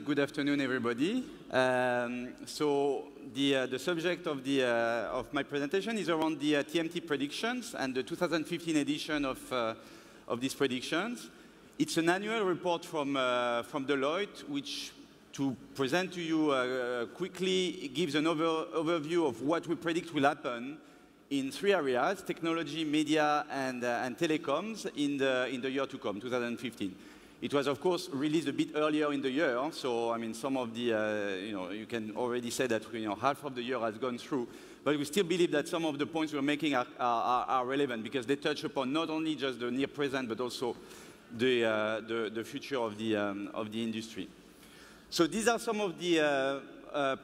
and good afternoon, everybody. So the subject of my presentation is around the TMT predictions and the 2015 edition of these predictions. It's an annual report from Deloitte, which, to present to you quickly, gives an overview of what we predict will happen in three areas: technology, media, and telecoms in the year to come, 2015. It was, of course, released a bit earlier in the year, so I mean, some of the, you can already say that half of the year has gone through, but we still believe that some of the points we're making are relevant because they touch upon not only just the near present, but also the future of the industry. So these are some of the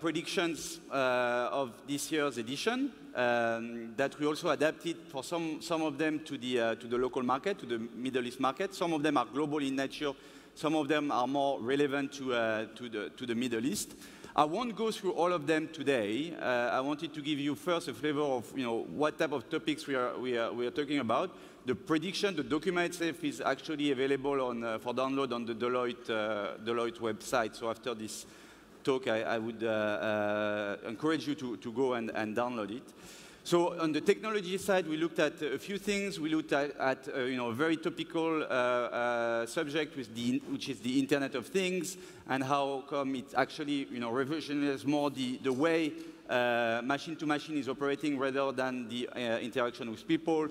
predictions of this year's edition that we also adapted for some of them to the local market, to the Middle East market. Some of them are global in nature. Some of them are more relevant to the Middle East. I won't go through all of them today. I wanted to give you first a flavor of what type of topics we are talking about. The prediction, the document itself is actually available for download on the Deloitte website. So after this talk, I would encourage you to go and download it. So on the technology side, we looked at a few things. We looked at a very topical subject, which is the Internet of Things, and how come it actually revolutionizes more the way machine-to-machine is operating rather than the interaction with people.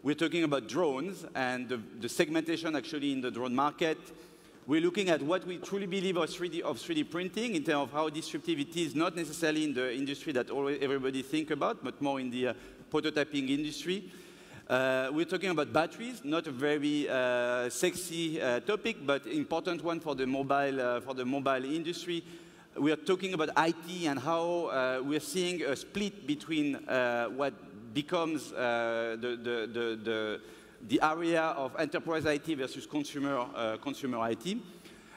We're talking about drones and the segmentation actually in the drone market. We're looking at what we truly believe of 3D printing in terms of how disruptive it is, not necessarily in the industry that everybody think about, but more in the prototyping industry. We're talking about batteries, not a very sexy topic, but important one for the mobile industry. We are talking about IT and how we're seeing a split between what becomes the area of enterprise IT versus consumer IT.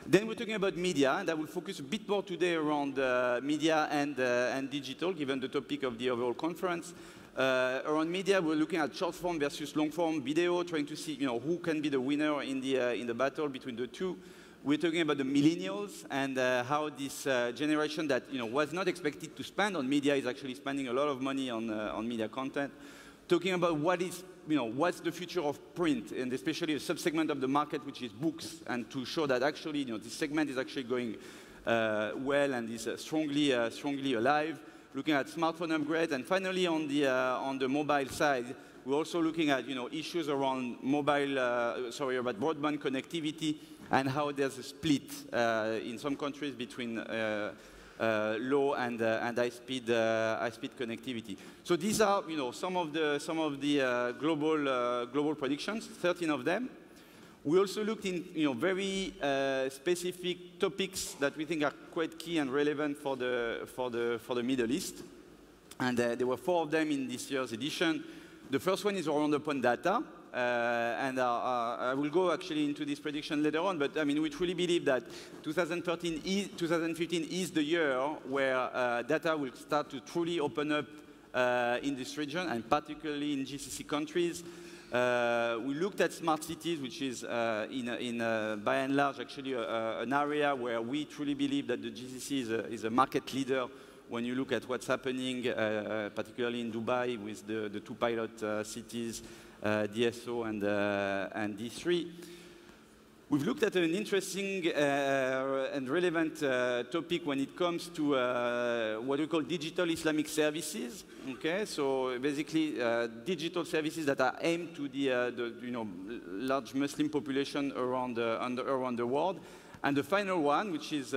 Then we're talking about media, and I will focus a bit more today around media and digital, given the topic of the overall conference. Around media, we're looking at short form versus long form video, trying to see who can be the winner in the battle between the two. We're talking about the millennials and how this generation that was not expected to spend on media is actually spending a lot of money on media content. Talking about what's the future of print, and especially a subsegment of the market, which is books, and to show that actually this segment is actually going well and is strongly alive. Looking at smartphone upgrades, and finally on the mobile side, we're also looking at issues around about broadband connectivity and how there's a split in some countries between low and high-speed connectivity. So these are some of the global predictions, 13 of them. We also looked in very specific topics that we think are quite key and relevant for the Middle East, and there were 4 of them in this year's edition. The first one is around open data. And I will go actually into this prediction later on, but I mean, we truly believe that 2015 is the year where data will start to truly open up in this region, and particularly in GCC countries. We looked at smart cities, which is by and large actually an area where we truly believe that the GCC is a market leader when you look at what's happening, particularly in Dubai with the 2 pilot cities, DSO and D3. We've looked at an interesting and relevant topic when it comes to what we call digital Islamic services. Okay, so basically digital services that are aimed to the large Muslim population around the world. And the final one, which is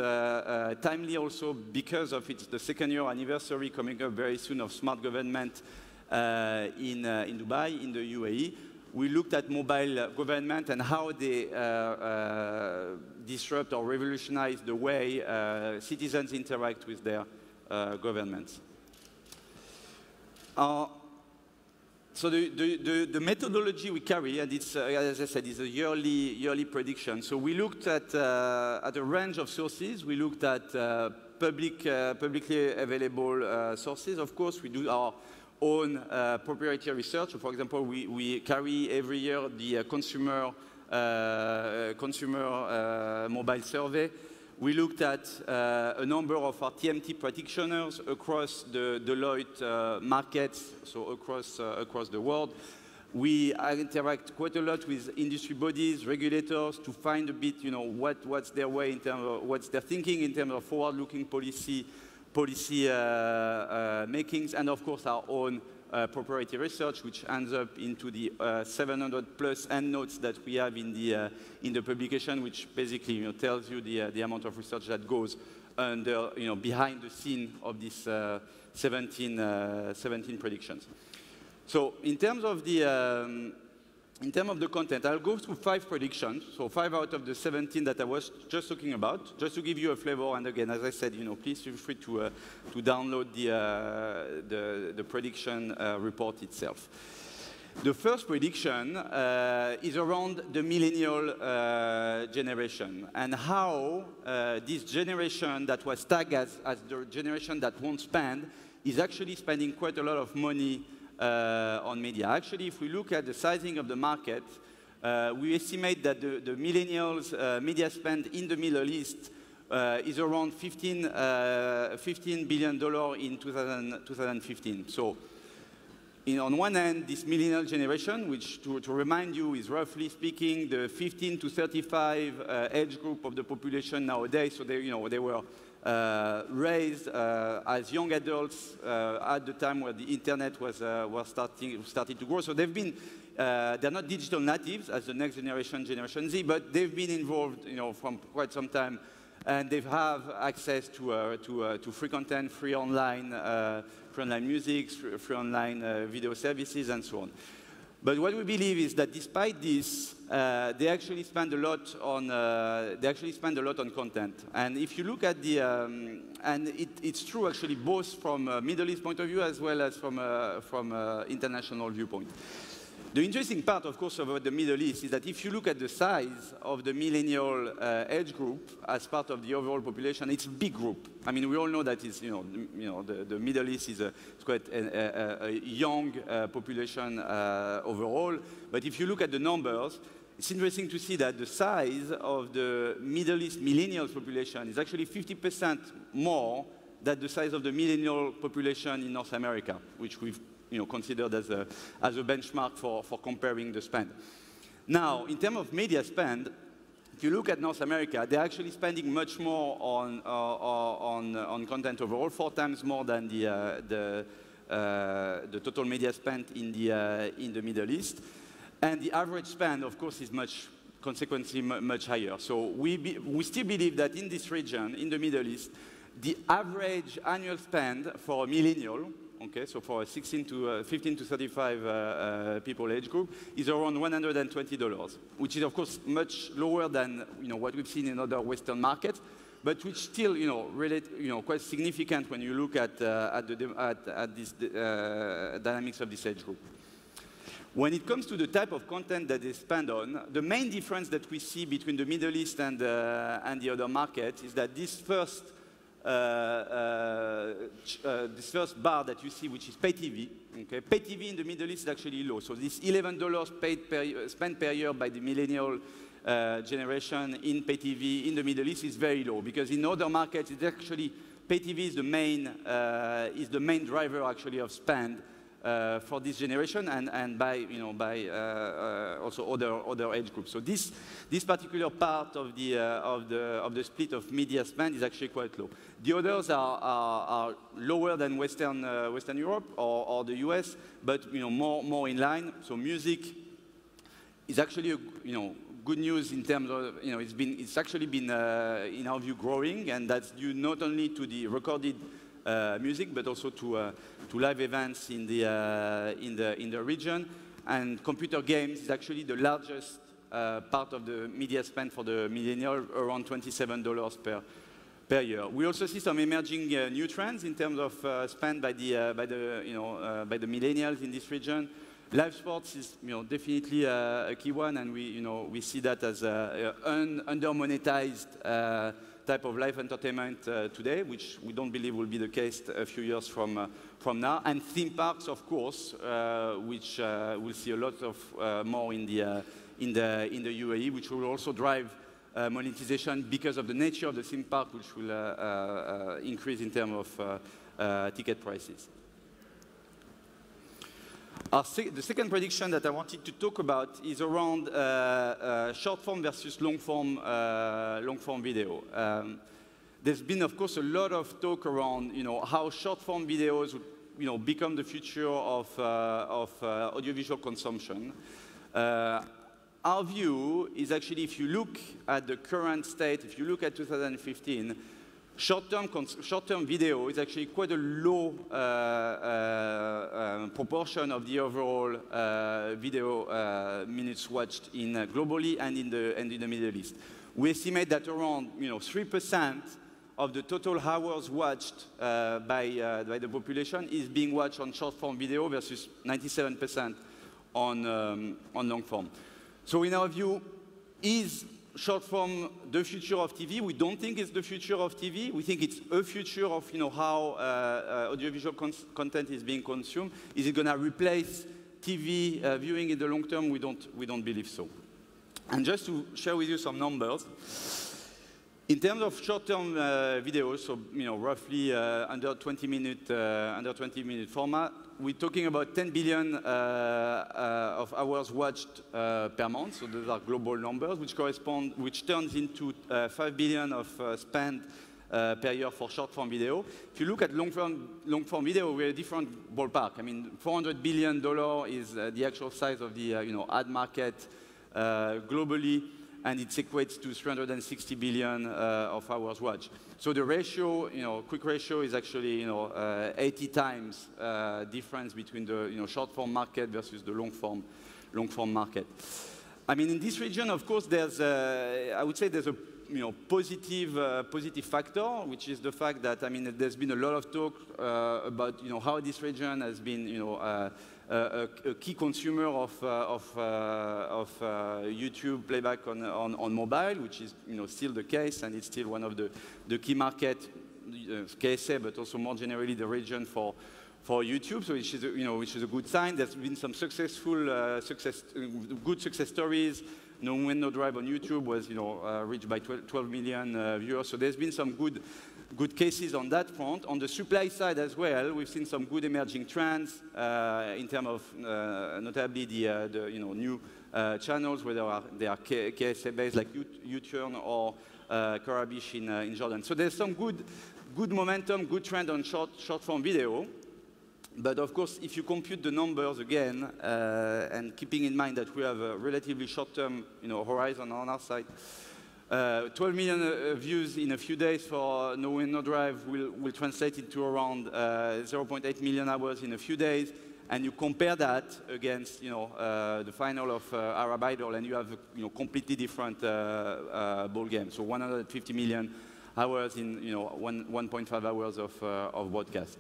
timely also because of the 2nd year anniversary coming up very soon of smart government in Dubai, in the UAE. We looked at mobile government and how they disrupt or revolutionize the way citizens interact with their governments. So the methodology we carry, and it's, as I said, is a yearly prediction. So we looked at a range of sources. We looked at publicly available sources. Of course, we do our own proprietary research. So for example, we carry every year the consumer mobile survey. We looked at a number of our TMT practitioners across the Deloitte markets, so across the world. We interact quite a lot with industry bodies, regulators, to find a bit, what's their way in terms of what's their thinking in terms of forward-looking policy makings, and of course our own proprietary research, which ends up into the 700 plus endnotes that we have in the publication, which basically tells you the amount of research that goes under, behind the scene of these 17 predictions. So in terms of the content, I'll go through 5 predictions, so 5 out of the 17 that I was just talking about, just to give you a flavor. And again, as I said, please feel free to download the prediction report itself. The first prediction is around the millennial generation, and how this generation that was tagged as the generation that won't spend is actually spending quite a lot of money on media. Actually, if we look at the sizing of the market, we estimate that the millennials' media spend in the Middle East is around $15 billion in 2015. So, on one hand, this millennial generation, which, to remind you, is roughly speaking the 15 to 35 age group of the population nowadays. So they were raised as young adults at the time where the internet was starting to grow. So they've been, they're not digital natives as the next generation, Generation Z, but they've been involved, from quite some time, and they have access to free content, free online music, free online video services, and so on. But what we believe is that despite this, they actually spend a lot on content. And if you look at the, and it's true actually both from a Middle East point of view as well as from international viewpoint. The interesting part, of course, about the Middle East is that if you look at the size of the millennial age group as part of the overall population, it's a big group. I mean, we all know that it's, the Middle East is quite a young population overall. But if you look at the numbers, it's interesting to see that the size of the Middle East millennials population is actually 50% more than the size of the millennial population in North America, which we've considered as a benchmark for comparing the spend. Now, in terms of media spend, if you look at North America, they're actually spending much more on content overall, 4 times more than the total media spent in the Middle East. And the average spend, of course, is consequently much higher. So we still believe that in this region, in the Middle East, the average annual spend for a millennial, okay, so for a 15 to 35 people age group, is around $120, which is, of course, much lower than what we've seen in other Western markets, but which still, quite significant when you look at this dynamics of this age group. When it comes to the type of content that they spend on, the main difference that we see between the Middle East and the other markets is that this first bar that you see, which is pay TV, okay? Pay TV in the Middle East is actually low. So this $11 spent per year by the millennial generation in pay TV in the Middle East is very low, because in other markets, it's actually pay TV is the main driver actually of spend for this generation, and by also other age groups. So this particular part of the split of media spend is actually quite low. The others are lower than Western Europe or the US, but more in line. So music is actually good news in terms of it's actually been in our view growing, and that's due not only to the recorded music, but also to live events in the region. And computer games is actually the largest part of the media spend for the millennial, around $27 per year. We also see some emerging new trends in terms of spend by the millennials in this region. Live sports is definitely a key one, and we see that as an under-monetized type of live entertainment today, which we don't believe will be the case a few years from now. And theme parks, of course, which we'll see a lot of more in the UAE, which will also drive monetization because of the nature of the theme park, which will increase in terms of ticket prices. The second prediction that I wanted to talk about is around short form versus long form video. There's been, of course, a lot of talk around, how short form videos would, become the future of audiovisual consumption. Our view is actually, if you look at the current state, if you look at 2015, short-term video is actually quite a low proportion of the overall video minutes watched globally and in the Middle East. We estimate that around 3% of the total hours watched by the population is being watched on short-form video versus 97% on long-form. So in our view, is short form the future of TV? We don't think it's the future of TV. We think it's a future of how audiovisual content is being consumed. Is it going to replace TV viewing in the long term? We don't believe so. And just to share with you some numbers, in terms of short-term videos, so roughly under 20-minute format, we're talking about 10 billion of hours watched per month. So those are global numbers, which turns into 5 billion of spend per year for short-form video. If you look at long-form video, we're a different ballpark. I mean, $400 billion is the actual size of the ad market globally, and it equates to 360 billion of hours watched. So the ratio, quick ratio is actually 80 times difference between the short-form market versus the long-form market. I mean, in this region, of course, there's I would say there's a positive factor, which is the fact that there's been a lot of talk about how this region has been a key consumer of YouTube playback on mobile, which is still the case, and it's still one of the key markets, KSA, but also more generally the region for YouTube, so which is a good sign. There's been some good success stories. No Wind, No Drive on YouTube was reached by 12 million viewers. So there's been some good cases on that front. On the supply side as well, we've seen some good emerging trends in terms of notably the new channels, whether they are KSA based like U-Turn or Karabish in Jordan. So there's some good momentum, good trend on short form video. But of course, if you compute the numbers again, and keeping in mind that we have a relatively short-term horizon on our side, 12 million views in a few days for No Wind, No Drive will translate into around 0.8 million hours in a few days. And you compare that against the final of Arab Idol, and you have a completely different ball game. So 150 million hours in 1.5 hours of broadcast.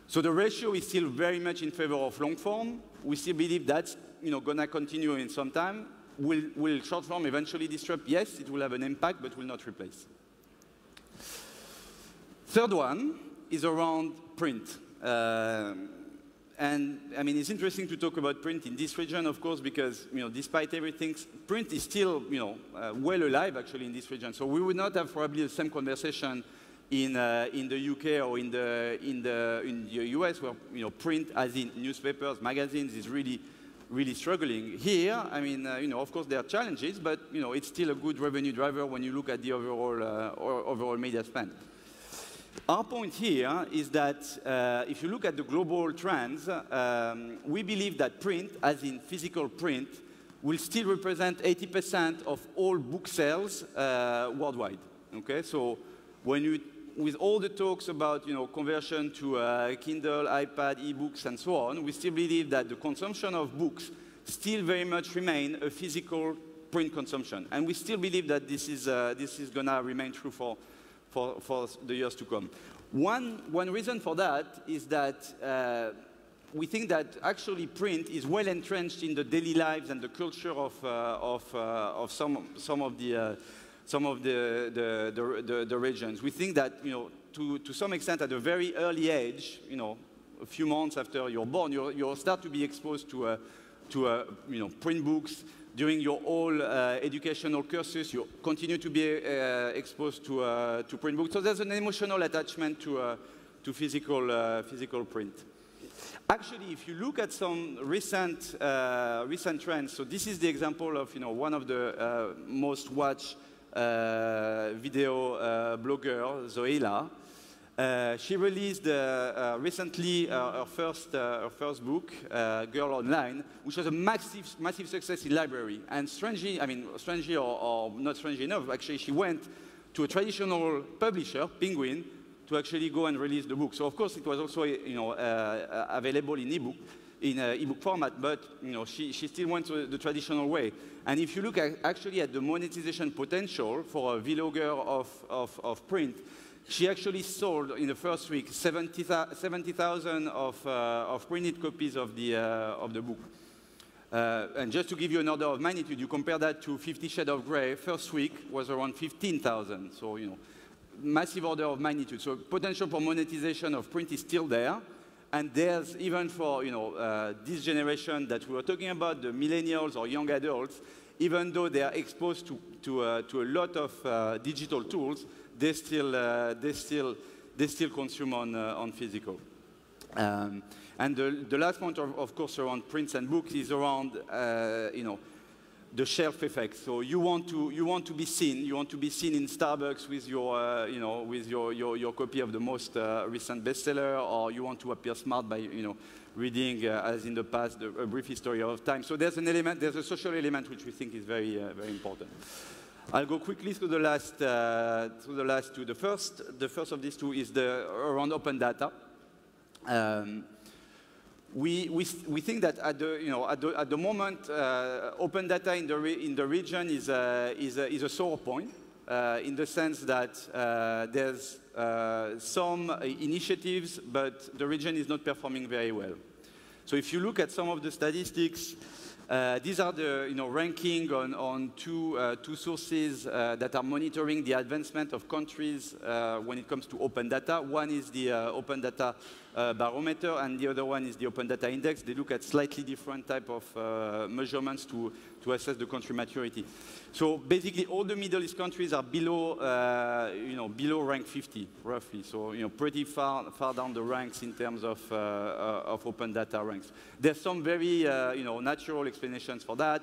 So the ratio is still very much in favor of long form. We still believe that's going to continue in some time. Will short form eventually disrupt? Yes, it will have an impact, but will not replace. Third one is around print. And it's interesting to talk about print in this region, of course, because despite everything, print is still well alive actually in this region. So we would not have probably the same conversation in the UK or in the US, where print, as in newspapers, magazines, is really struggling. Here, of course there are challenges, but it's still a good revenue driver when you look at the overall media spend. Our point here is that if you look at the global trends, we believe that print, as in physical print, will still represent 80% of all book sales worldwide. Okay, so with all the talks about conversion to Kindle, iPad, e-books, and so on, we still believe that the consumption of books still very much remain a physical print consumption, and we still believe that this is going to remain true for the years to come. One reason for that is that we think that actually print is well entrenched in the daily lives and the culture of some of the regions. We think that to some extent at a very early age, a few months after you're born, you'll start to be exposed to print books, during your whole educational courses, you continue to be exposed to print books. So there's an emotional attachment to physical print. Actually, if you look at some recent trends, so this is the example of one of the most watched video blogger, Zoila. She released recently her first book, Girl Online, which was a massive success in library. And strangely or not strangely enough, actually she went to a traditional publisher, Penguin, to actually go and release the book. So of course it was also available in ebook, in ebook format, but she still went to the traditional way. And if you look actually at the monetization potential for a vlogger of print, she actually sold in the first week 70,000 of printed copies of the book. And just to give you an order of magnitude, you compare that to 50 Shades of Grey. First week was around 15,000. So massive order of magnitude. So potential for monetization of print is still there. And there's even for this generation that we were talking about, the millennials or young adults, even though they are exposed to a lot of digital tools, they still consume on physical. And the last point, of course, around prints and books is around the shelf effect. So you want to be seen. You want to be seen in Starbucks with your copy of the most recent bestseller, or you want to appear smart by reading, as in the past, a brief history of time. So there's an element, there's a social element which we think is very important. I'll go quickly through the last two. The first of these two is around open data. We think that at the moment, open data in the region is a sore point, in the sense that there's some initiatives, but the region is not performing very well. So if you look at some of the statistics, these are the ranking on two sources that are monitoring the advancement of countries when it comes to open data. One is the Open Data Barometer, and the other one is the Open Data Index. They look at slightly different type of measurements to assess the country maturity. So basically, all the Middle East countries are below rank 50, roughly. So pretty far down the ranks in terms of open data ranks. There's some very natural explanations for that.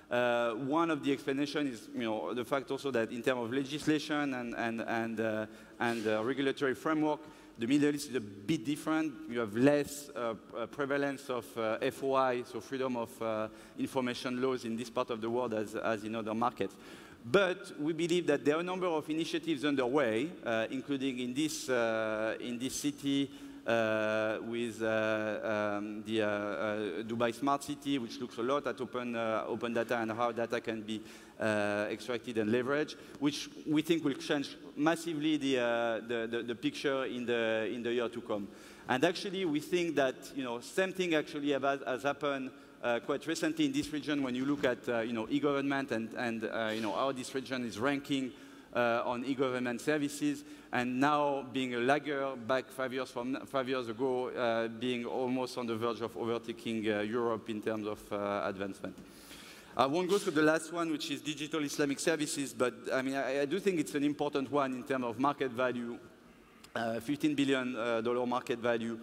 One of the explanations is the fact also that in terms of legislation and regulatory framework, the Middle East is a bit different. You have less prevalence of FOI, so freedom of information laws in this part of the world as in other markets. But we believe that there are a number of initiatives underway, including in this city with the Dubai Smart City, which looks a lot at open data and how data can be extracted and leveraged, which we think will change massively the picture in the year to come. And actually, we think that same thing actually has happened quite recently in this region when you look at e-government and how this region is ranking on e-government services, and now being a lagger back 5 years ago, being almost on the verge of overtaking Europe in terms of advancement. I won't go through the last one, which is digital Islamic services, but I do think it's an important one in terms of market value, $15 billion market value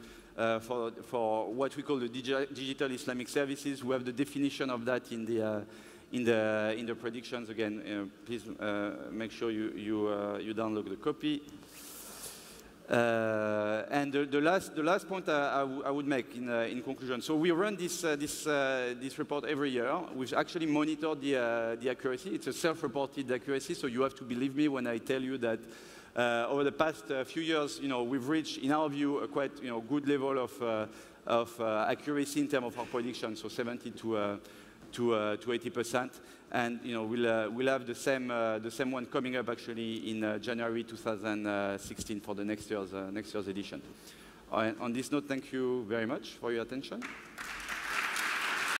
for what we call the digital Islamic services. We have the definition of that in the predictions. Again, please make sure you download the copy. And the last point I would make in conclusion. So we run this report every year. We've actually monitored the accuracy. It's a self-reported accuracy, so you have to believe me when I tell you that over the past few years, we've reached, in our view, a quite good level of accuracy in terms of our prediction. So 70 to 80%, and we'll have the same one coming up actually in January 2016 for the next year's edition. On this note, thank you very much for your attention.